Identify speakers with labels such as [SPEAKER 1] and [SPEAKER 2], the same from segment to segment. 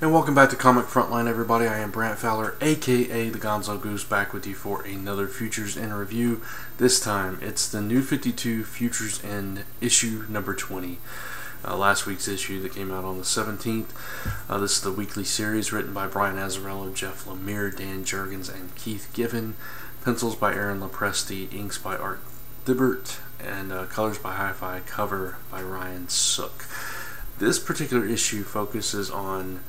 [SPEAKER 1] And welcome back to Comic Frontline, everybody. I am Brant Fowler, aka the Gonzogoose, back with you for another Futures in review. This time, it's the New 52 Futures in issue number 20. Last week's issue that came out on the 17th. This is the weekly series written by Brian Azzarello, Jeff Lemire, Dan Jurgens, and Keith Giffen. Pencils by Aaron Lopresti, inks by Art Thibert, and colors by Hi-Fi, cover by Ryan Sook. This particular issue focuses on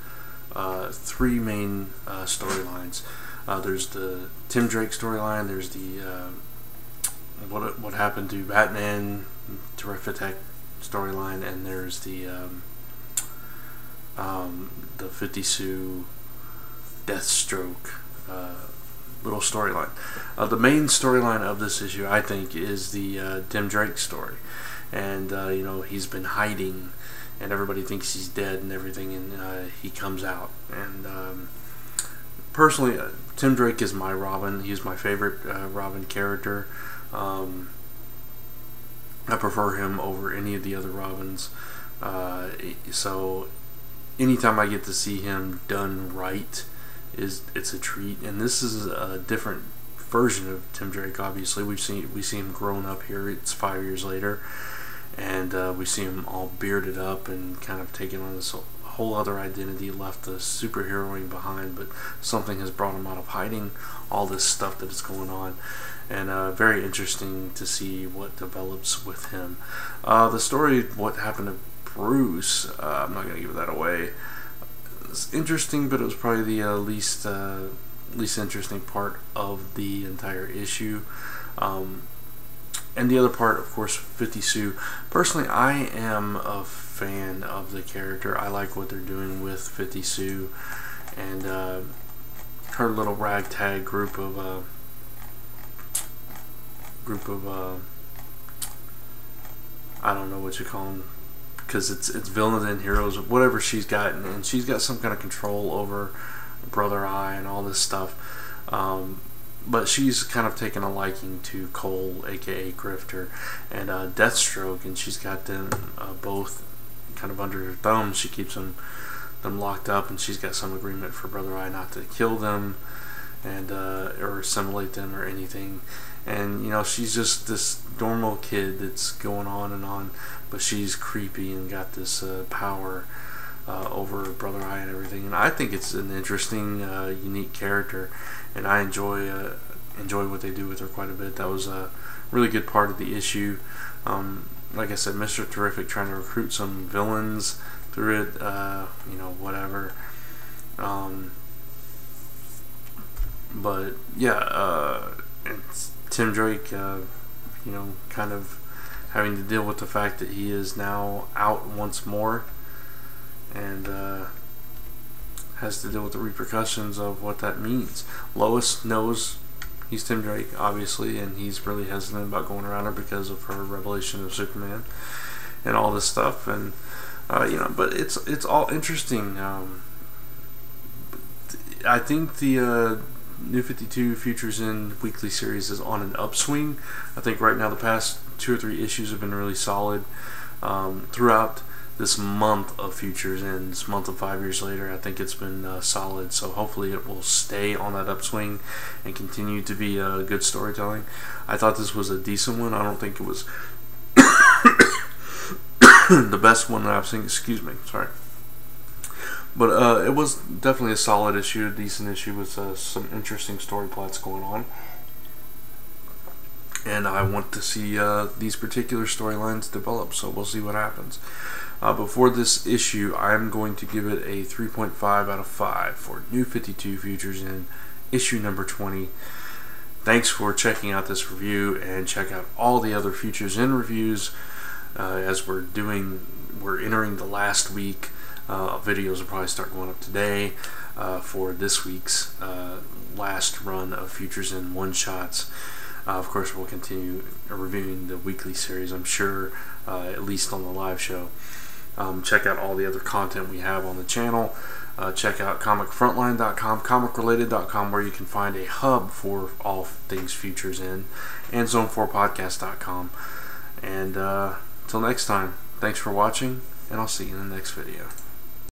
[SPEAKER 1] three main storylines. There's the Tim Drake storyline. There's the what happened to Batman, Terrific storyline, and there's the 50 Sue Deathstroke little storyline. The main storyline of this issue, I think, is the Tim Drake story, and you know, he's been hiding, and everybody thinks he's dead and everything, and he comes out. And personally, Tim Drake is my Robin. He's my favorite Robin character. I prefer him over any of the other Robins. So anytime I get to see him done right, it's a treat. And this is a different version of Tim Drake. Obviously, we see him grown up here. It's 5 years later. And we see him all bearded up and kind of taking on this whole other identity, left the superheroing behind, but something has brought him out of hiding all this stuff that is going on. And very interesting to see what develops with him. The story, what happened to Bruce, I'm not going to give that away. It's interesting, but it was probably the least interesting part of the entire issue. And the other part, of course, 50 Sue. Personally, I am a fan of the character. I like what they're doing with 50 Sue and her little ragtag group of I don't know what you call them, because it's villains and heroes, whatever she's got, and she's got some kind of control over Brother Eye and all this stuff. But she's kind of taken a liking to Cole, aka Grifter, and Deathstroke, and she's got them both kind of under her thumb. She keeps them locked up, and she's got some agreement for Brother Eye not to kill them and or assimilate them or anything. And you know, she's just this normal kid that's going on, but she's creepy and got this power over Brother Eye and everything. And I think it's an interesting, unique character, and I enjoy what they do with her quite a bit. That was a really good part of the issue. Like I said, Mr. Terrific trying to recruit some villains through it, you know, whatever. But yeah, it's Tim Drake, you know, kind of having to deal with the fact that he is now out once more, and has to deal with the repercussions of what that means. Lois knows he's Tim Drake, obviously, and he's really hesitant about going around her because of her revelation of Superman and all this stuff. And you know, but it's all interesting. I think the New 52 Futures in weekly series is on an upswing. I think right now the past 2 or 3 issues have been really solid. Throughout this month of Futures and this month of 5 years later, I think it's been solid. So hopefully it will stay on that upswing and continue to be good storytelling. I thought this was a decent one. I don't think it was the best one that I've seen. Excuse me, sorry. But it was definitely a solid issue, a decent issue with some interesting story plots going on. And I want to see these particular storylines develop, so we'll see what happens. Before this issue, I'm going to give it a 3.5 out of 5 for New 52 Futures in issue number 20. Thanks for checking out this review, and check out all the other Futures in reviews as we're entering the last week. Videos will probably start going up today for this week's last run of Futures in one-shots. Of course, we'll continue reviewing the weekly series, I'm sure, at least on the live show. Check out all the other content we have on the channel. Check out comicfrontline.com, comicrelated.com, where you can find a hub for all things Futures in, and zone4podcast.com. And till next time, thanks for watching, and I'll see you in the next video.